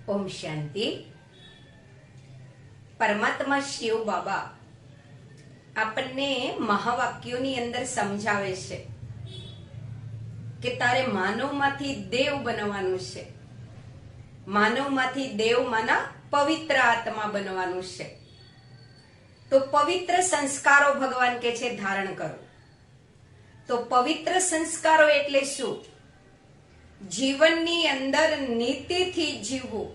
ઓમ શાંતિ। પરમાત્મા શિવ બાબા આપણને મહાવાક્યોની અંદર સમજાવે છે કે તારે માનવમાંથી દેવ બનવાનું છે, માનવમાંથી દેવ માના પવિત્ર આત્મા બનવાનું છે। તો પવિત્ર સંસ્કારો ભગવાન કે છે ધારણ કરો। તો પવિત્ર સંસ્કારો એટલે શું? જીવનની અંદર નીતિથી જીવવું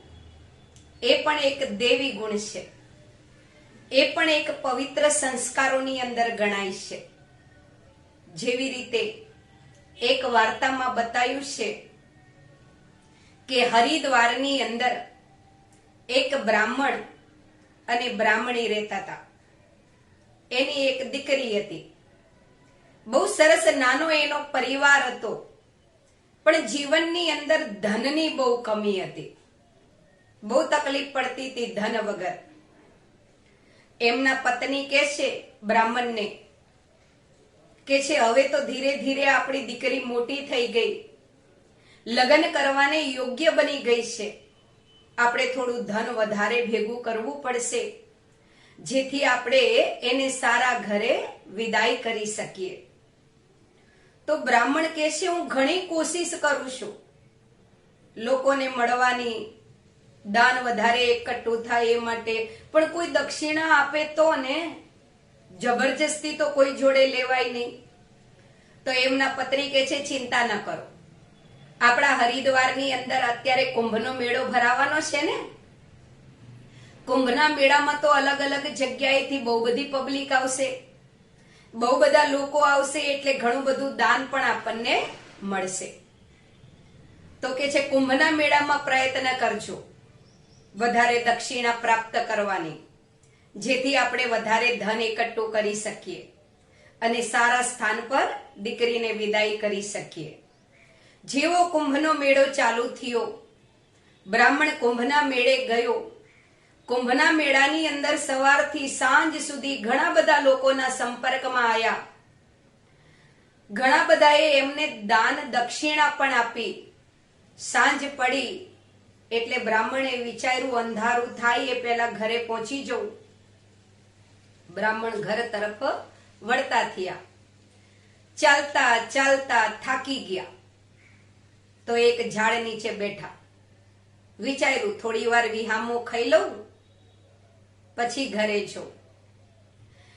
એ પણ એક દેવી ગુણ છે, એ પણ એક પવિત્ર સંસ્કારોની અંદર ગણાય છે। જેવી રીતે એક વાર્તામાં બતાવ્યું છે કે હરિદ્વારની અંદર એક બ્રાહ્મણ અને બ્રાહ્મણી રહેતા હતા। એની એક દીકરી હતી, બહુ સરસ નાનો એનો પરિવાર હતો, પણ જીવનની અંદર ધનની બહુ કમી હતી, બહુ તકલીફ પડતી હતી ધન વગર। એમના પત્ની કહે છે બ્રાહ્મણને કે છે હવે તો ધીરે ધીરે આપણી દીકરી મોટી થઈ ગઈ, લગ્ન કરવાને યોગ્ય બની ગઈ છે, આપણે થોડું ધન વધારે ભેગું કરવું પડશે જેથી આપણે એને સારા ઘરે વિદાય કરી શકીએ। તો બ્રાહ્મણ કહે છે હું ઘણી કોશિશ કરું છું લોકોને મળવાની, દાન વધારે એકઠું થાય એ માટે, પણ કોઈ દક્ષિણા આપે તો ને, જબરજસ્તી તો કોઈ જોડે લેવાય નહીં। તો એમના પત્ની કહે છે ચિંતા ન કરો, આપણા હરિદ્વારની અંદર અત્યારે કુંભનો મેળો ભરાવાનો છે ને, કુંભના મેળામાં તો અલગ અલગ જગ્યાએથી બહુ બધી પબ્લિક આવશે, બહુ બધા લોકો આવશે, એટલે ઘણું બધું દાન પણ આપણને મળશે। તો કે છે કુંભના મેળામાં પ્રયત્ન કરજો વધારે દક્ષિણા પ્રાપ્ત કરવાની, જેથી આપણે વધારે ધન એકઠું કરી શકીએ અને સારા સ્થાન પર દીકરીને વિદાય કરી શકીએ। જેવો કુંભનો મેળો ચાલુ થયો, બ્રાહ્મણ કુંભના મેળે ગયો। કુંભના મેળાની અંદર સવારથી સાંજ સુધી ઘણા બધા લોકોના સંપર્કમાં આવ્યા, ઘણા બધાએ એમને દાન દક્ષિણા પણ આપી। સાંજ પડી એટલે બ્રાહ્મણે વિચાર્યું અંધારું થાય એ પહેલા ઘરે પહોંચી જવું। બ્રાહ્મણ ઘર તરફ વળતા થયા, ચાલતા ચાલતા થાકી ગયા તો એક ઝાડ નીચે બેઠા, વિચાર્યું થોડી વાર વિહામો ખાઈ લઉં પછી ઘરે જાઉં।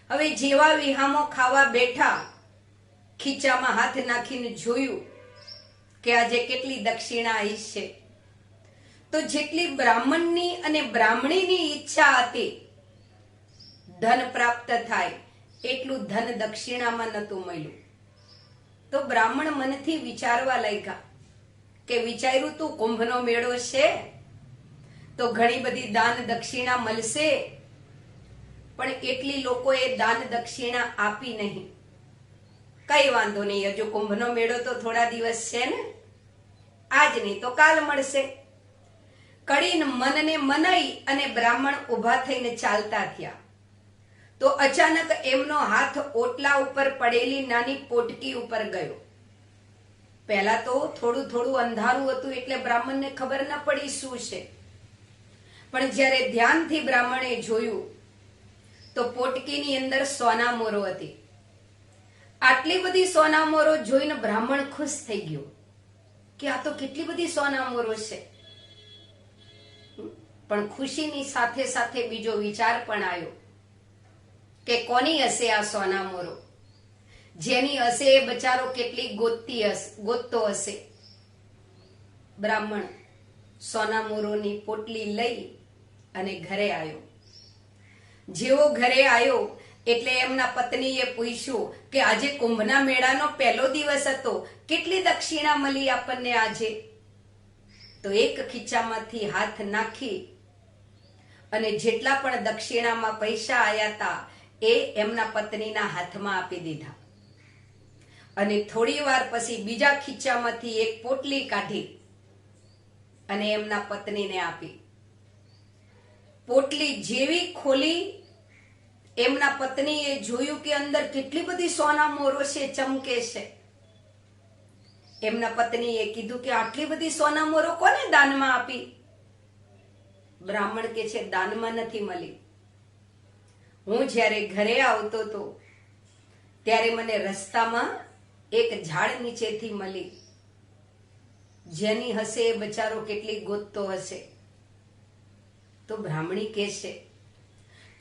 હવે જેવા વિહામો ખાવા બેઠા, ખીચામાં હાથ નાખીને જોયું કે આજે કેટલી દક્ષિણા આવી છે। તો જેટલી બ્રાહ્મણની અને બ્રાહ્મણીની ઈચ્છા હતી ધન પ્રાપ્ત થાય, એટલું ધન દક્ષિણામાં નતું મળ્યું। તો બ્રાહ્મણ મનથી વિચારવા લાગ્યા કે વિચાર્યું તું કુંભનો મેળો છે તો ઘણી બધી દાન દક્ષિણા મળશે, પણ કેટલી લોકોએ દાન દક્ષિણા આપી નહીં। કઈ વાંધો નહીં, હજુ કુંભનો મેળો તો થોડા દિવસ છે ને, આજ નહીં તો કાલ મળશે કરીને મનને મનાઈ અને બ્રાહ્મણ ઉભા થઈને ચાલતા થયા। તો અચાનક એમનો હાથ ઓટલા ઉપર પડેલી નાની પોટકી ઉપર ગયો। પહેલા તો થોડું થોડું અંધારું હતું એટલે બ્રાહ્મણને ખબર ન પડી શું છે, પણ જ્યારે ધ્યાનથી બ્રાહ્મણે જોયું તો પોટકીની અંદર સોનામોરો હતી। આટલી બધી સોનામોરો જોઈને બ્રાહ્મણ ખુશ થઈ ગયો કે આ તો કેટલી બધી સોનામોરો છે। પણ ખુશીની સાથે સાથે બીજો વિચાર પણ આવ્યો કે કોની હશે આ સોનામોરો, જેની હશે એ બચારો કેટલી ગોતતો હશે। બ્રાહ્મણ સોનામોરોની પોટલી લઈ અને ઘરે આવ્યો। જેવો ઘરે આવ્યો એટલે એમના પત્નીએ પૂછ્યું કે આજે કુંભના મેળાનો પહેલો દિવસ હતો, કેટલી દક્ષિણા મળી આપણને આજે? તો એક ખીચામાંથી હાથ નાખી અને જેટલા પણ દક્ષિણામાં પૈસા આવ્યા હતા એ એમના પત્નીના હાથમાં આપી દીધા, અને થોડી વાર પછી બીજા ખીચામાંથી એક પોટલી કાઢી અને એમના પત્નીને આપી। પોટલી જેવી ખોલી, એમના પત્નીએ જોયું કે અંદર કેટલી બધી સોનામોરો છે, ચમકે છે। એમના પત્નીએ કીધું કે આટલી બધી સોનામોરો કોને દાનમાં આપી? બ્રાહ્મણ કે છે દાનમાં નથી મળી. હું જ્યારે ઘરે આવતો હતો ત્યારે મને રસ્તામાં એક ઝાડ નીચેથી મળી. જેની હશે એ બચારો કેટલી ગોતતો હશે. તો બ્રાહ્મણી કહેશે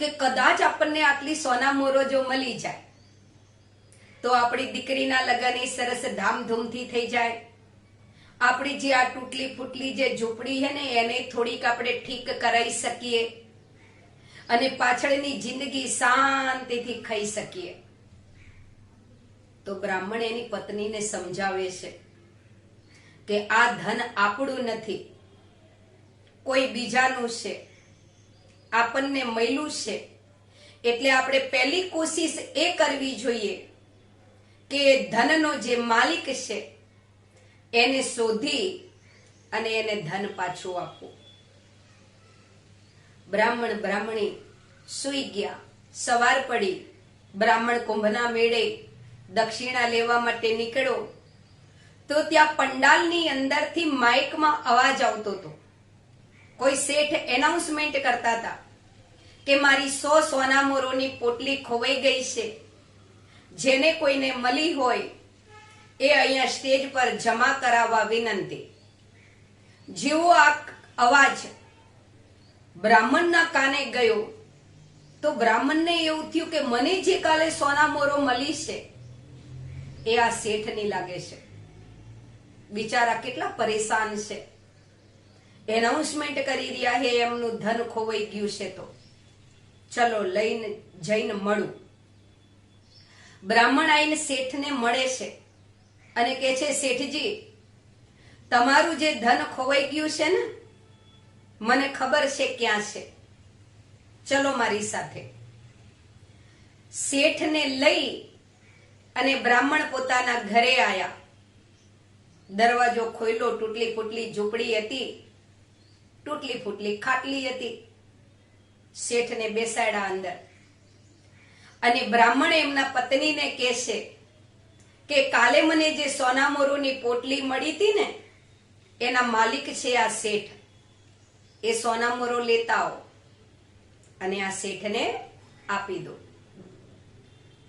કે કદાચ આપણને આટલી સોના મોરો જો મળી જાય તો આપણી દીકરીના લગ્ન એ સરસ ધામધૂમથી થઈ જાય. આપણી જે આ તૂટલી ફૂટલી જે ઝૂંપડી છે ને એને થોડીક આપણે ઠીક કરાવી શકીએ અને પાછળની જિંદગી શાંતિથી ખાઈ શકીએ. તો બ્રાહ્મણ એની પત્નીને સમજાવે છે કે આ ધન આપણું નથી, કોઈ બીજાનું છે, આપણને મળ્યું છે. એટલે આપણે પહેલી કોશિશ એ કરવી જોઈએ કે ધનનો જે માલિક છે એને શોધી અને એને ધન પાછું આપવું. બ્રાહ્મણ બ્રાહ્મણી સૂઈ ગયા. સવાર પડી. બ્રાહ્મણ કુંભના મેળે દક્ષિણા લેવા માટે નીકળ્યો તો ત્યાં પંડાલની અંદરથી માઇકમાં અવાજ આવતો હતો. કોઈ શેઠ એનાઉન્સમેન્ટ કરતા હતા કે મારી 100 સોના મોરોની પોટલી ખોવાઈ ગઈ છે. જેને કોઈને મળી હોય એ અહીંયા સ્ટેજ પર જમા કરાવવા વિનંતી. જેવો આ અવાજ બ્રાહ્મણના કાને ગયો તો બ્રાહ્મણને એવું થયું કે મને જે કાલે સોના મોરો મળી છે એ આ શેઠની લાગે છે. બિચારા કેટલા પરેશાન છે. એનાઉન્સમેન્ટ કરી રહ્યા છે એમનું ધન ખોવાઈ ગયું છે તો ચલો લઈને જઈને મળું. બ્રાહ્મણ આવીને શેઠને મળે છે અને કહે છે શેઠજી, તમારું જે ધન ખોવાઈ ગયું છે ને મને ખબર છે ક્યાં છે, ચલો મારી સાથે. શેઠને લઈ અને બ્રાહ્મણ પોતાના ઘરે આવ્યા. દરવાજો ખોલ્યો. તૂટલી ફૂટલી ઝૂંપડી હતી, તૂટલી ફૂટલી ખાટલી હતી. શેઠને બેસાડ્યા અંદર અને બ્રાહ્મણ એમના પત્નીને કહેશે કે કાલે મને જે સોના મોરોની પોટલી મળી હતી ને એના માલિક છે આ શેઠ. એ સોના મોરો લેતા આવો અને આ શેઠને આપી દો.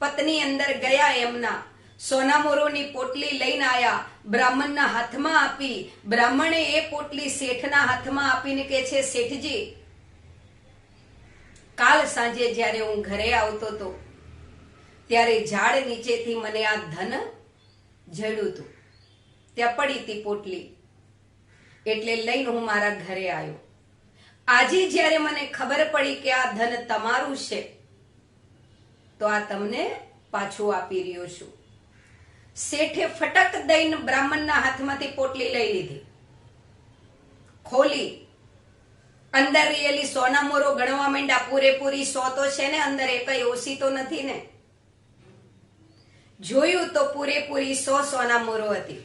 પત્ની અંદર ગયા, એમના સોના મોરોની પોટલી લઈને આયા, બ્રાહ્મણના હાથમાં આપી. બ્રાહ્મણે એ પોટલી શેઠના હાથમાં આપીને કહે છે શેઠજી, કાલ સાંજે જ્યારે હું ઘરે આવતો હતો ત્યારે ઝાડ નીચેથી મને આ ધન જડ્યું હતું. ત્યાં પડી હતી પોટલી, એટલે લઈને હું મારા ઘરે આવ્યો. આજે જ્યારે મને ખબર પડી કે આ ધન તમારું છે તો આ તમને પાછું આપી રહ્યો છું. શેઠે ફટક દઈને બ્રાહ્મણના હાથમાંથી પોટલી લઈ લીધી, ખોલી, અંદર રહેલી સોના મોરો ગણવા માંડ્યા. પૂરેપૂરી 100 તો છે ને અંદર, એ કઈ ઓછી તો નથી ને. જોયું તો પૂરેપૂરી 100 સોના મોરો હતી.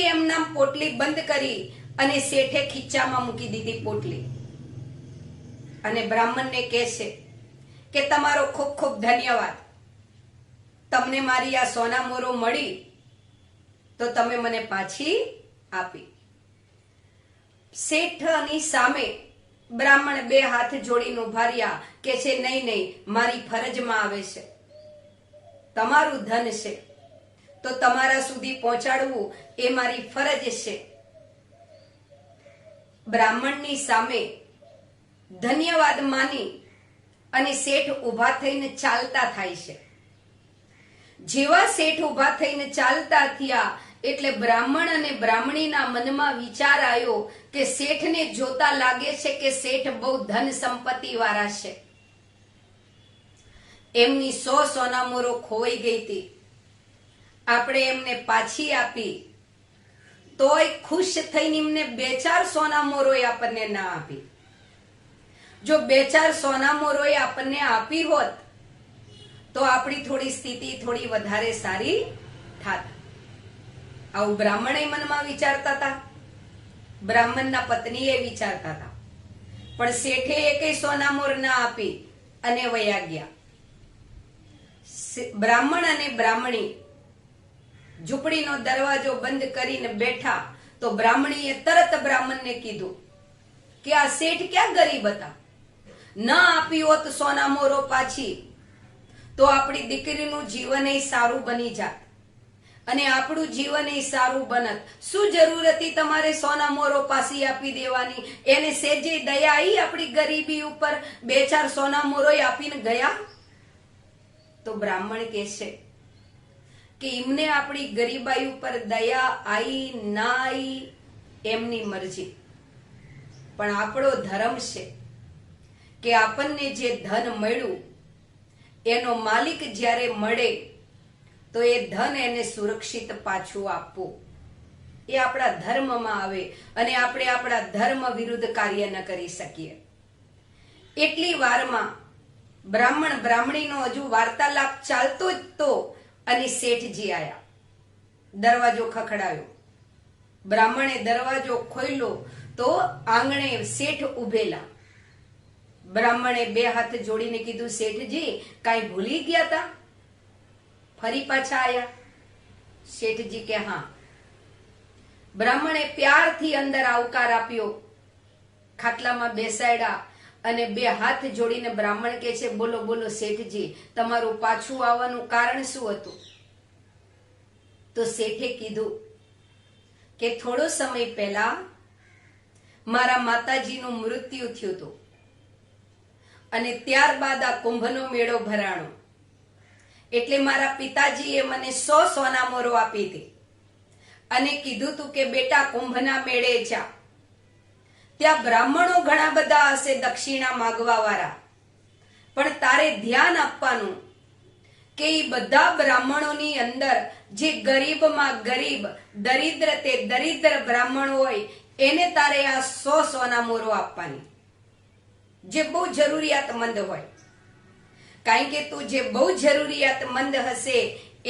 એમના પોટલી બંધ કરી અને શેઠે ખીચામાં મૂકી દીધી પોટલી અને બ્રાહ્મણને કહે છે કે તમારો ખૂબ ખૂબ ધન્યવાદ. તમને મારી આ સોના મોરો મળી તો તમે મને પાછી આપી. શેઠની સામે બ્રાહ્મણ 2 હાથ જોડીને ઉભા રહ્યા કે છે નહીં નહીં, મારી ફરજમાં આવે છે. તમારું ધન છે તો તમારા સુધી પહોંચાડવું એ મારી ફરજ છે. બ્રાહ્મણની સામે ધન્યવાદ માની અને શેઠ ઉભા થઈને ચાલતા થાય છે. જેવા શેઠ ઉભા થઈને ચાલતા થયા એટલે બ્રાહ્મણ અને બ્રાહ્મણીના મનમાં વિચાર આવ્યો કે શેઠને જોતા લાગે છે કે શેઠ બહુ ધન સંપત્તિ વાળા છે. એમની 100 સોના મોરો ખોવાઈ ગઈ હતી, આપણે એમને પાછી આપી તોય ખુશ થઈને એમને 2-4 સોના મોરોએ આપણને ના આપી. જો 2-4 સોના મોરોએ આપણને આપી હોત તો આપણી થોડી સ્થિતિ થોડી વધારે સારી થાત. આવું બ્રાહ્મણે મનમાં વિચારતા હતા, બ્રાહ્મણના પત્નીએ વિચારતા હતા. પણ શેઠે એકેય સોના મોર ના આપી અને વયા ગયા. બ્રાહ્મણ અને બ્રાહ્મણી ઝૂંપડીનો દરવાજો બંધ કરીને બેઠા તો બ્રાહ્મણીએ તરત બ્રાહ્મણને કીધું કે આ શેઠ ક્યાં ગરીબ હતા, ન આપી હોત સોના મોરો પાછી તો આપણી દીકરીનું જીવન એ સારું બની જાત અને આપણું જીવન એ સારું બનત. શું જરૂર હતી તમારે સોના મોરો પાછી આપી દેવાની? એને સેજે દયા આવી આપણી ગરીબી ઉપર? 2-4 સોના મોરો આપીને ગયા? તો બ્રાહ્મણ કહેશે કે એમને આપણી ગરીબાઈ ઉપર દયા આવી ના આવી એમની મરજી, પણ આપણો ધર્મ છે કે આપણને જે ધન મળ્યું એનો માલિક જ્યારે મળે તો એ ધન એને સુરક્ષિત પાછું આપવું, એ આપણા ધર્મમાં આવે અને આપણે આપણા ધર્મ વિરુદ્ધ કાર્ય ન કરી શકીએ. એટલી વારમાં બ્રાહ્મણ બ્રાહ્મણીનો હજુ વાર્તાલાપ ચાલતો જ તો અને શેઠજી આયા. દરવાજો ખખડાયો. બ્રાહ્મણે દરવાજો ખોલ્યો તો આંગણે શેઠ ઉભેલા. બ્રાહ્મણે 2 હાથ જોડીને કીધું, શેઠજી કાંઈ ભૂલી ગયા તા? ફરી પાછા આયા? શેઠજી કે હા. બ્રાહ્મણે પ્યારથી અંદર આવકાર આપ્યો, ખાટલામાં બેસાડ્યા અને 2 હાથ જોડીને બ્રાહ્મણ કે છે, બોલો બોલો શેઠજી, તમારું પાછું આવવાનું કારણ શું હતું? તો શેઠે કીધું કે થોડો સમય પહેલા મારા માતાજીનું મૃત્યુ થયું હતું અને ત્યારબાદ આ કુંભનો મેળો ભરાણો, એટલે મારા પિતાજીએ મને 100 સોના મોરો આપી હતી અને કીધું તું કે બેટા કુંભના મેળે જા, ત્યાં બ્રાહ્મણો ઘણા બધા હશે દક્ષિણા માંગવા વાળા, પણ તારે ધ્યાન આપવાનું કે એ બધા બ્રાહ્મણોની અંદર જે ગરીબમાં ગરીબ, દરિદ્ર તે દરિદ્ર બ્રાહ્મણ હોય એને તારે આ 100 સોના મોરો આપવાની, જે બહુ જરૂરિયાતમંદ હોય. કારણ કે તું જે બહુ જરૂરિયાતમંદ હશે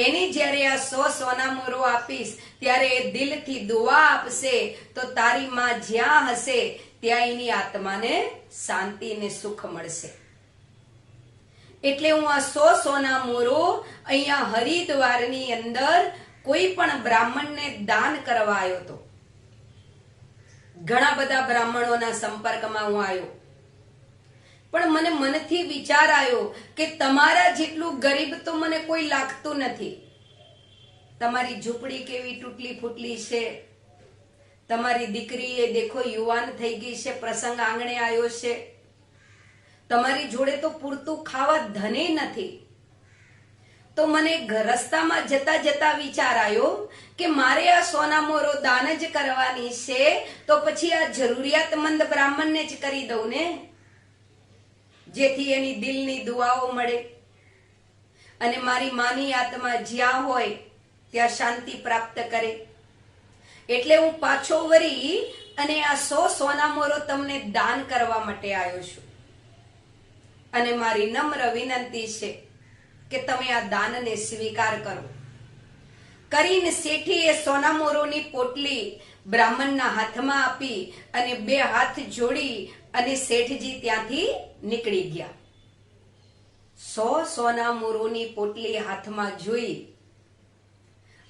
એને જ્યારે આ 100 સોના મોરો આપીશ ત્યારે એ દિલથી દુઆ આપશે તો તારી માં જ્યાં હશે ત્યાં એની આત્માને શાંતિ અને સુખ મળશે. એટલે હું આ 100 સોના મોરો અહીંયા હરિદ્વારની અંદર કોઈ પણ બ્રાહ્મણને દાન કરવા આવ્યો હતો. ઘણા બધા બ્રાહ્મણોના સંપર્કમાં હું આવ્યો, પણ મને મનથી વિચાર આવ્યો કે તમારા જેટલું ગરીબ તો મને કોઈ લાગતું નથી. તમારી ઝૂંપડી કેવી તૂટલી ફૂટલી છે, તમારી દીકરી એ દેખો યુવાન થઈ ગઈ છે, પ્રસંગ આંગણે આવ્યો છે, તમારી જોડે તો પૂરતું ખાવા ધને નથી. તો મને રસ્તામાં જતા જતા વિચાર આવ્યો કે મારે આ સોના મોરો દાન જ કરવાની છે, તો પછી આ જરૂરિયાતમંદ બ્રાહ્મણને જ કરી દઉં ને, જેથી એની દિલની દુઆઓ મળે અને મારી માની આત્મા જ્યાં હોય ત્યાં શાંતિ પ્રાપ્ત કરે. એટલે હું પાછો વળી અને આ 100 સોના મોરો તમને દાન કરવા માટે આવ્યો છું અને મારી નમ્ર વિનંતી છે કે તમે આ દાનને સ્વીકાર કરો. કરીને શેઠી એ સોના મોરોની પોટલી બ્રાહ્મણના હાથમાં આપી અને 2 હાથ જોડી અને શેઠજી ત્યાંથી નીકળી ગયા. 100 સોના મોરોની પોટલી હાથમાં જોઈ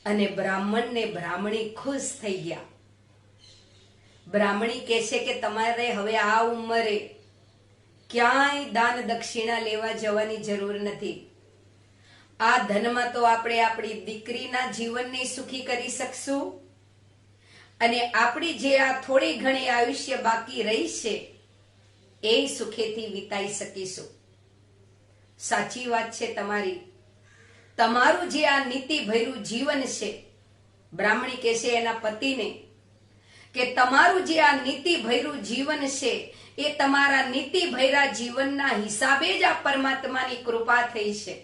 અને બ્રાહ્મણને બ્રાહ્મણી ખુશ થઈ ગયા. બ્રાહ્મણી કહે છે કે તમારે હવે આ ઉંમરે ક્યાંય દાન દક્ષિણા લેવા જવાની જરૂર નથી. આ ધનમાં તો આપણે આપણી દીકરીના જીવનને સુખી કરી શકશું અને આપણી જે આ થોડી ઘણી આયુષ્ય બાકી રહી છે એ સુખેથી વિતાઈ શકીશું. સાચી વાત છે તમારી. તમારું જે આ નીતિ ભર્યું જીવન છે, બ્રાહ્મણી કહે છે એના પતિને કે તમારું જે આ નીતિ ભર્યું જીવન છે એ તમારા નીતિ ભર્યા જીવનના હિસાબે જ આ પરમાત્માની કૃપા થઈ છે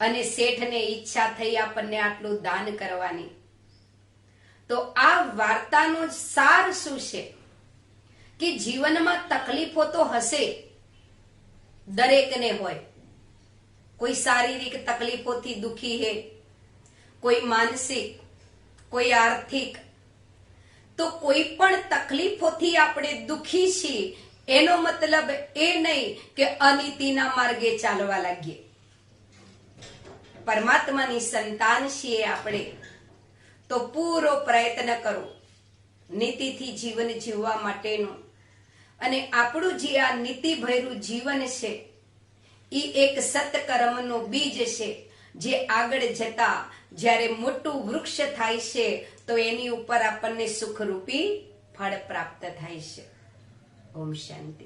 અને શેઠને ઈચ્છા થઈ આપણને આટલું દાન કરવાની. તો આ વાર્તાનો સાર શું છે કે જીવનમાં તકલીફો તો હશે, દરેકને હોય. કોઈ શારીરિક તકલીફોથી દુખી है, કોઈ માનસિક, કોઈ આર્થિક. તો કોઈ પણ તકલીફોથી આપણે દુખી છીએ એનો મતલબ એ નહીં કે અનીતિના માર્ગે ચાલવા લાગીએ. પરમાત્માની સંતાન છીએ આપણે તો પૂરો પ્રયત્ન કરો નીતિથી જીવન જીવવા માટેનો, અને આપણું જે આ નીતિભર્યું જીવન છે એ એક સત્કર્મનું બીજ છે, જે આગળ જતા જ્યારે મોટું વૃક્ષ થાય છે તો એની ઉપર આપણને સુખરૂપી ફળ પ્રાપ્ત થાય છે. ઓમ શાંતિ.